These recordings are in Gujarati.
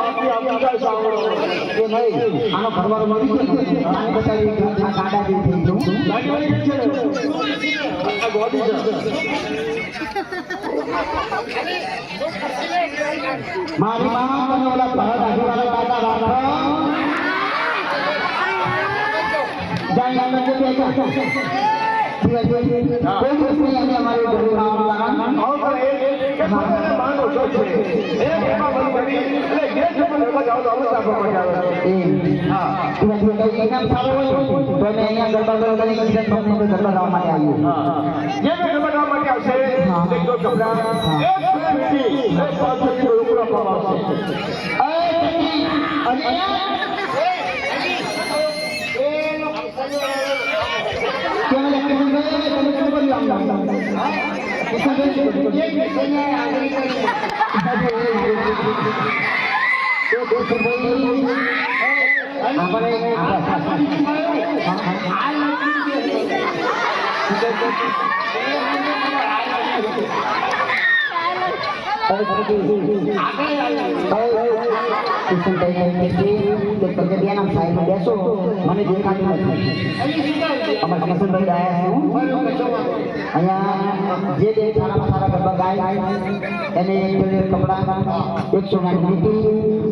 બાપી આપી જાય સાવડો એ નહીં આનો ઘરવાળો મળી ગયો આને બતાવી આ ગાડા જેવી થઈ ગયું લાગી વળી છે આ ગોડી છે મારી માં મને ઓલા ભરત આગેવાળા દાદા રાખો જાય ના કે બેઠા કોઈ દિવસ નહીં અમે અમારી ઘરે આવવાનું આવો પણ એ બાંધો છો છે એક એમાં બંધ કરી એટલે જે છે પણ એમાં જાવ તો અવસ્થા પર આવે હા તું કઈ ઇનામ સારો હોય તો મેં અહીંયા ગરબા ગરબા કરી કિશન તમને ગરબા ગાવા માટે આવ્યો હા જે ગરબા ગાવા માટે આવશે એક તો કપડા એક સુરતી એક પાછળથી રોકડા પાવા આવશે મને દેખાતું નથી અમારા કિશનભાઈ આવ્યા અહીંયા જે સારામાં સારા ગરબા ગાય એને કપડા 100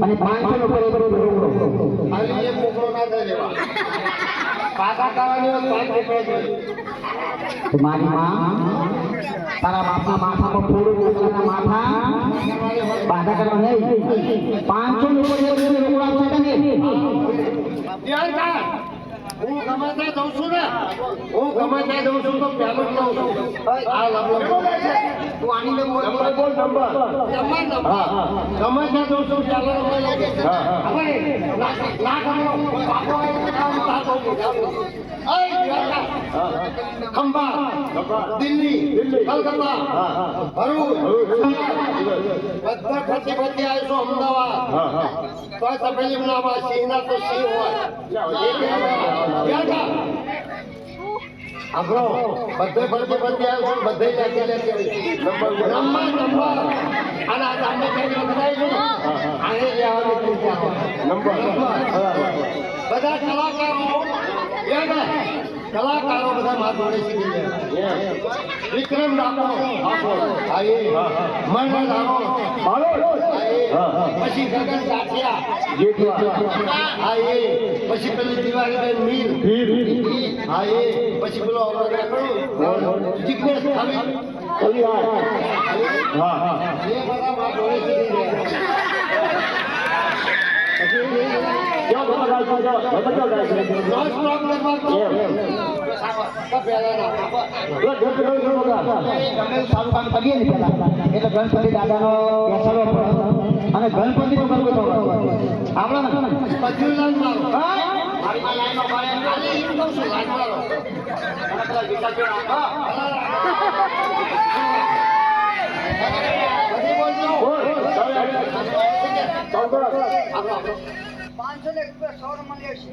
અને 500 મારી માં તારા બાપના માથામાં ફોડું માથા બાધા કરવા નહીં 500 હું ગમે ત્યાં જઉં છું ને હું ગમે ત્યાં જઉં છું તો પહેલો જ લઉં છું આ લબલો તું આની લે બોલ નંબર ગમે ત્યાં જઉં છું પહેલો નંબર લઉં હવે ના ગમો બાપો ખંભા દિલ્હી કલકત્તા ભરૂચ બધા ફરતી ફરતી આવીશું અમદાવાદ તો તપેલી બનાવવા સિંહના તો સિંહ હોય આપણો બધે ફરતી ફરતી આવ્યો છું બધે લેતી નંબર અને આ સામે કઈ બતાવીશું આને જે આવે નંબર બધા કલાકારો બધા માર જોડે શીખી ગયા વિક્રમ રામો મન રામો પછી ગગન સાઠિયા પછી પેલી દિવાળીબેન મીર પછી પેલો જિગ્નેશ ખાલી એ બધા માર જોડે શીખી એટલે ગણપતિ દાદાનો બેસાડો અને ગણપતિ નો ગરબો આવડે ને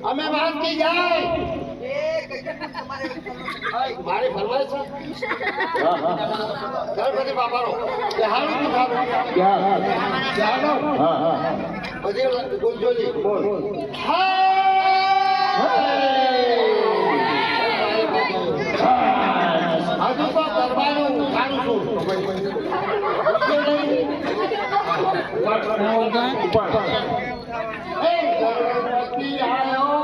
અમે વાંચી જાય મારી ફરમાઈશ ગણપતિ બાપાનો પછી ગુંજોલી હજુ તો દરબારનું ઉઠાડું છું ગણપતિ આવ્યો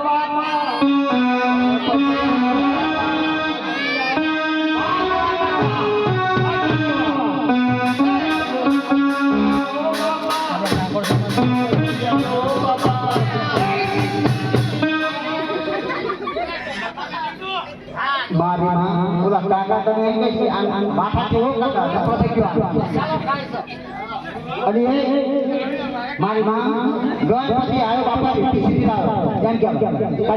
બાપા બોલા કાકા તમે એમ કહે માથા કેવો કાકા અને મારી માં ગણપતિ આવ્યો બાપા સીધી લાવો કેમ કેમ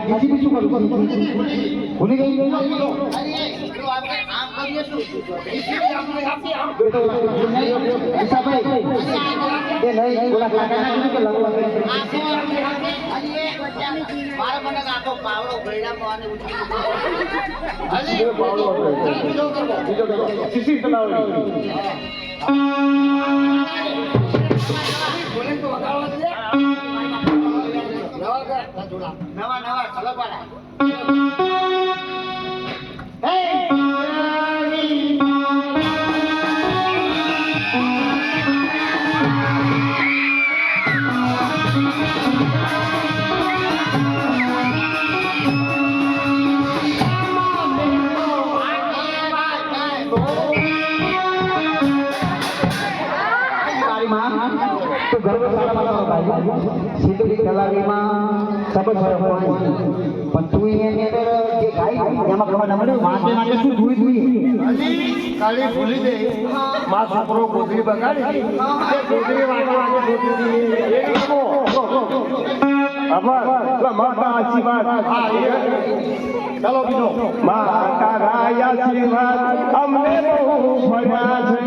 જીસીબી શું કરું ભૂલી ગઈ એ નહીં બોલા કાકા ના કીધું કે લગવા શિશિર ચલાવો બોલે તો વગાડવા દે નવા નવા ખલકવાળા તો ગર્વ સારામાં સિંધુની કલાવીમાં સબજ પણ તું એની અંદર જે ગાય એમાં ખબર ના મળે માટે માટે શું જોઈ કાલી ભૂલી દે માં છોકરો ગોદરી બગાડી તે ગોદરી વાગે ગોદરી માતા આશીર્વાદ ચાલો બીજો માતા રાય આશીર્વાદ અમને બહુ મળ્યા છે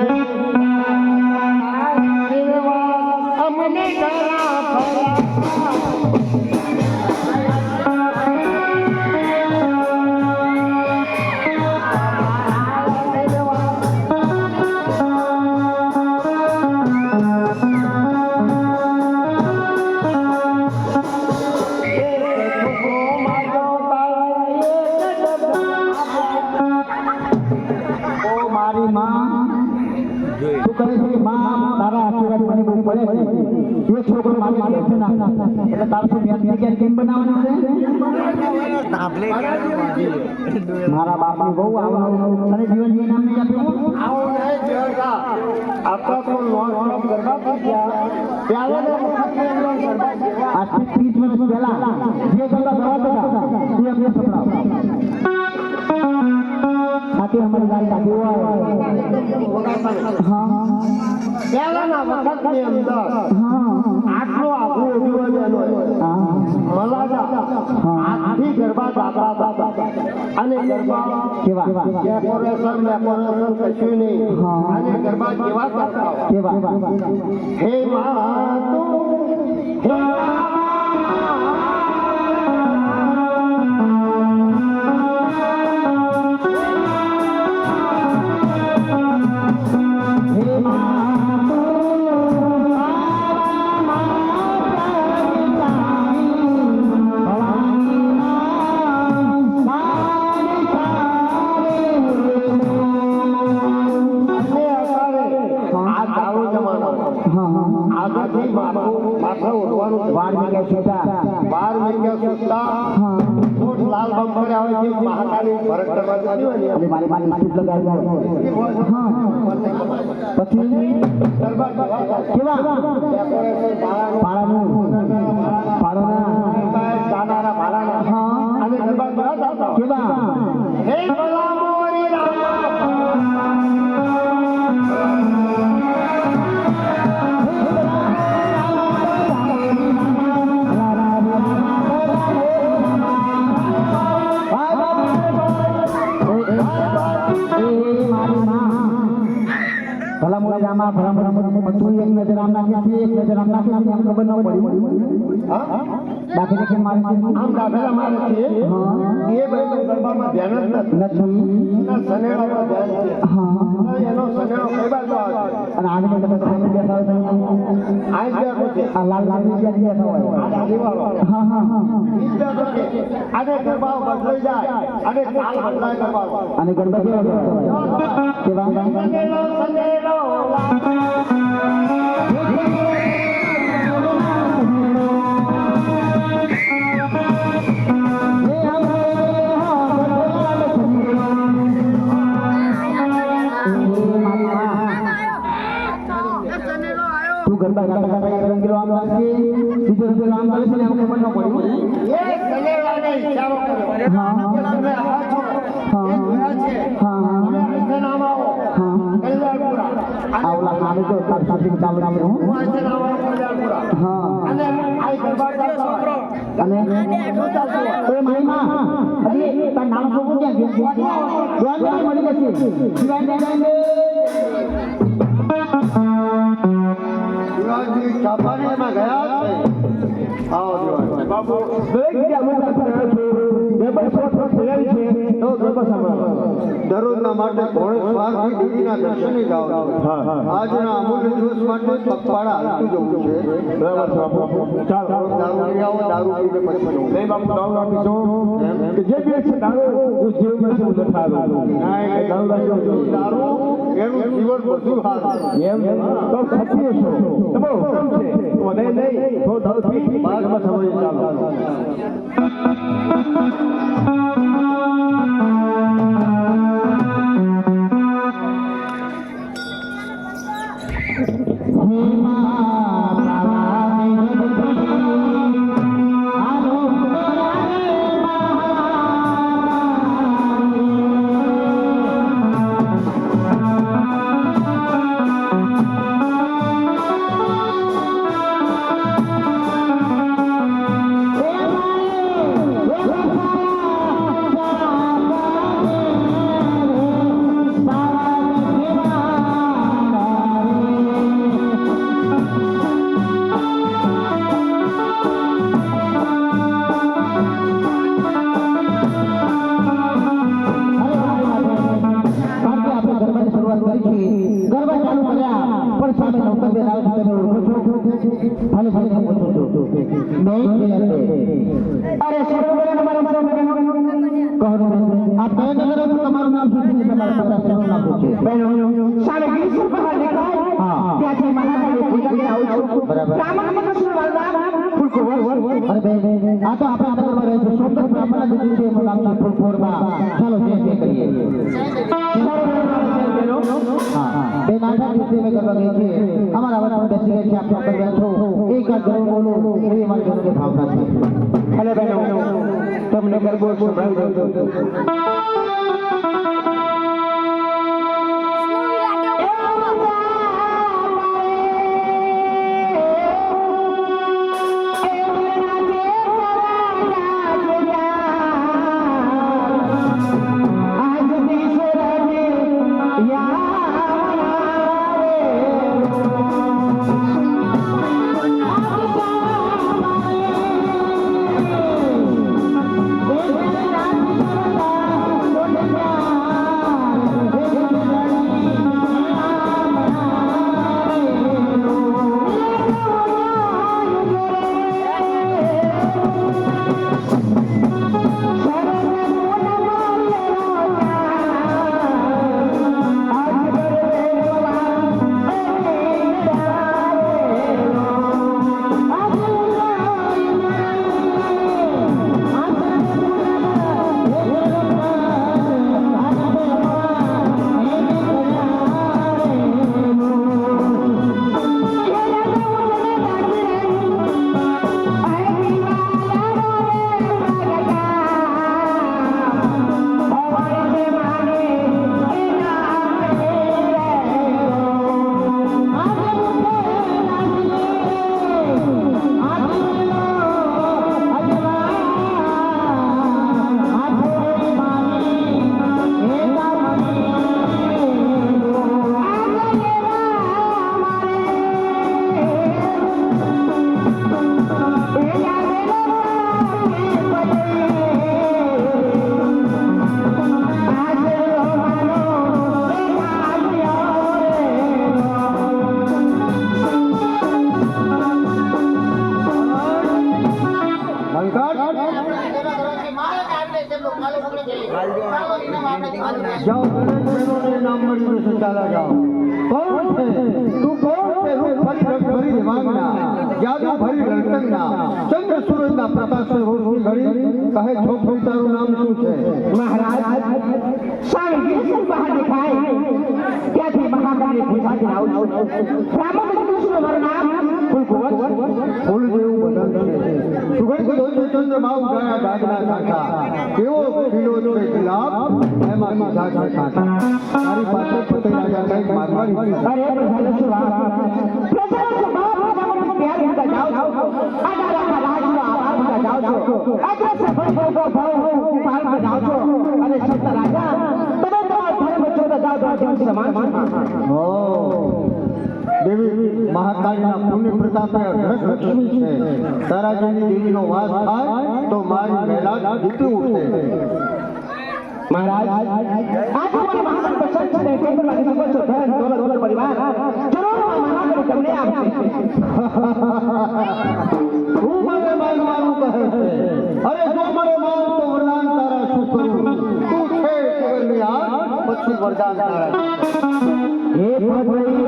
અમને કરા ફરા છોકરો મારી છે ના એટલે તારથી મેં કેમ બનાવવાનું છે મારા બાપની બહુ આવવાનું અને જીવનજી નામ નહીં આપ્યું આવો નહીં જેવા આપણા તો લોન ગરબા થઈ ગયા ત્યારનો ગરબા જેવા આજથી 30 વર્ષ પહેલા જે ગરબા ગવાતા હતા એ અમને સંભળાવો સાથે અમારી ગાડી સાથે હા પહેલાના વખતની અંદર આટલો આખો આથી ગરબા ગાતા હતા અને ગરબા કેવા ડેકોરેશન કશું નહીં અને ગરબા કેવા કરતા કેવા હે મા માથા ઓઢવાનું 12 લાલ બંપર આવે છે મહાકાળી ભરત કરવા જતી હોય ને મારી મારી સ્ટીપ લગાવી પછી ગરબા કેવા ડેકોરેશન પાળાનું ગાનારા ભાડાના અને ગરબા ગાતા કેવા હે ભલા મોરી ભલા મોડા જામા ભલા મોડા તું એક નજર આમ નાખી છે એક નજર આમ નાખી છે એમ ખબર ન પડી દાખલે કે મારે આમ દાખલા મારે છે એ ભાઈ ગરબામાં ધ્યાન જ નથી સનેડામાં ધ્યાન છે હા એનો સનેડો કઈ બાજુ આવે અને આગળ તમે સામે બેઠા હોય આ જ બેઠો છે આ લાલ લાલ બેઠા હોય આ ડાલીવાળો હા હા ઈ જ બેઠો છે અને ગરબા બદલાઈ જાય અને તાલ બદલાય ગરબા અને ગરબા કેવા સનેડો સનેડો ગરબા ગાતા રંગીલો આમ લાગે બીજો રંગીલો આમ લાગે છે એમ ખબર ન પડી એ સનેડાને ઈશારો કર્યો હા તમે આ છો હા એ જોયા છે હા તમે અહીંથી નામ આવો હા કલ્યાણપુરા આવલા મારે તો તાર સાથે ચાલુ હું હું અહીંથી નામ આવો કલ્યાણપુરા હા અને આ ગરબા ગાતા અને એ મારી માં હજી તાર નામ શું ક્યાં ગયા જોવા મળી જશે શિવાય શિવાજી ચાપાણીમાં ગયા છે આવો શિવાજી બાપુ દરેક જગ્યાએ અમે સાથે રહ્યા છીએ બે બસો તૈયારી છે તો ગરબા સાંભળવા દરરોજના માટે ઘોડેસવારથી દેવીના દર્શને જાઓ છો. આજના અમૂલ્ય દિવસ માટે પગપાળા હાલતું જવું છે. બરાબર છે બાપુ. ચાલો દારૂ લઈ આવો, દારૂ પીને પછી જવું. નહીં બાપુ, દારૂ આપીશું કે જે પીએ છે દારૂ હું જીવમાં શું લખાવું દારૂ રાખજો. દારૂ એનું જીવન બધું સારું. એમ તો ખતીએ છો તમારો હુકમ છે તો નહીં તો દારૂ પી બાદમાં સમજી ચાલો. તમને ગરબો સંભળાવી દઉં છું. જાઓ નામ મળીને સંચાલા જાઓ. કોણ છે તું? કોણ છે? રૂપ ફરી રંગ ભરી દેવાંગના, જાદુ ભરી રણકંગના, ચંદ્ર સૂરજના પ્રકાશ રોશની ઘડી કહે છોકરું તારું નામ શું છે? મહારાજ સ્વામી ગિરસર બહાર દેખાય ત્યાંથી મહાકાળી પૂજાથી આવું છું. રામકૃષ્ણ મારું નામ ફૂલકુંવર. ફૂલ જેવું બદન છે, સુગંધ દોષે ચંદ્રબાબુ ગયા દાદના શાખા, કેવો ખીલો છે ગુલાબ એમાં મીઠા છે કાંટા. તારી પાસે પતઈ રાજા કંઈક મારવાની છે. અરે પ્રજાનો સ્વામ પ્રજાનો સ્વભાવ પ્રજાનો પ્યાર હોતા જાઓ છો. આધારા રાજનો આભાર હોતા જાઓ છો. અગ્ર સફળ ભોગો ભાવ પાર જાઓ છો. અને સત્ત રાજા તમે તમારા ધર્મ ચોદ જાઓ છો સમાન હો દેવી મહાકાળીના પુણ્ય પ્રતાપે અઢળક લક્ષ્મી છે. તારા જેવી દેવીનો વાસ થાય તો મારી મહેલા જીતી ઉઠે. મહારાજ આજે મને મહારાજ પસંદ છે કે તમે લાગી શકો છો ધન દોલત પરિવાર જરૂર મહારાજ તમને આપશે તું મને માનવાનું કહે છે અરે જો મને માન તો વરદાન તારા શું કરું તું છે કેવલની આગ પછી વરદાન તારા હે ભગવાન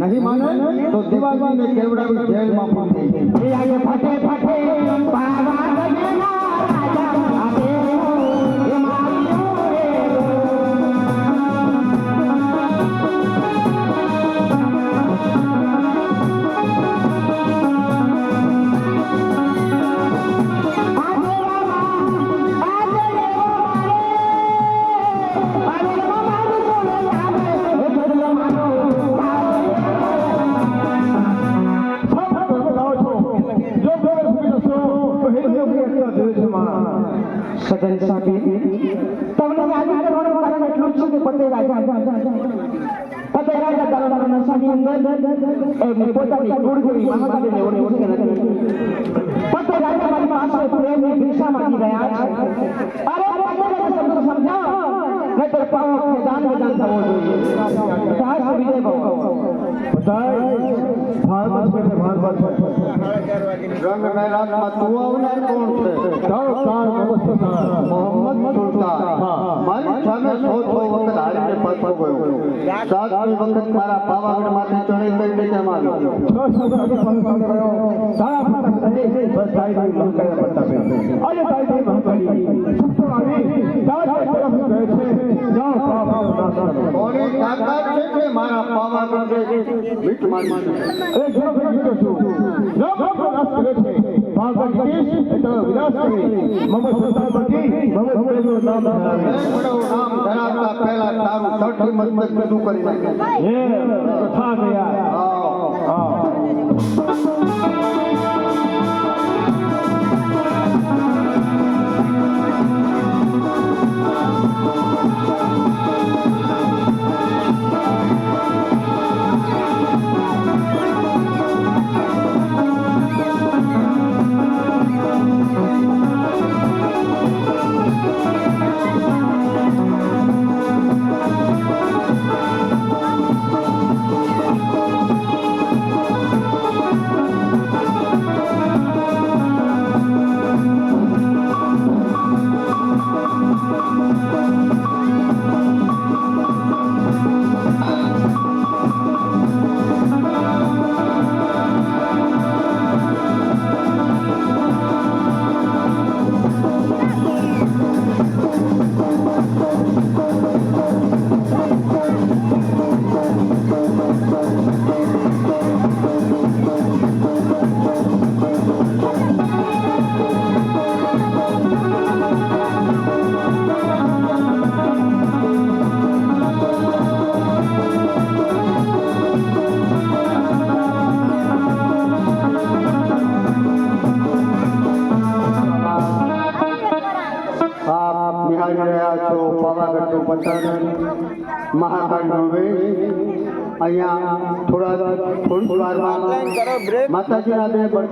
नहीं माने तो दिवाली में केवड़ा जेल में फटे જો તમને યાદ કરવાનું કારણ એટલું જ છે કે ફતેહ રાજા દરબારના નશાની અંદર એમની પોતાની કુળદેવી મહાદેવીને ઓળખી છે કે નથી? ફતેહ રાજા મારી પાસે પ્રેમની ભિક્ષા માંગી રહ્યા છે. અરે સમજાવો નહીતર પાવો દાન વિધાન થવો જોઈએ. વિજય ભાવ રંગ મેદાનમાં તું આવનાર કોણ છે? મોહમ્મદ સુલતાન. મારી સામે 100 વખત હારીને પાછો ગયો. 7મી વખત મારા પાવાગઢમાંથી ચણી કરીને કેમ આવ્યો? કોની તાકાત છે કે મારા પાવાગઢે મીઠ મારી છે? નામ ધરાવતા પહેલા તારું ધરતી મસ્તક બધું કરી મહાકાળનો વેશ અહીંયા થોડી વારમાં માતાજીના બે બળતા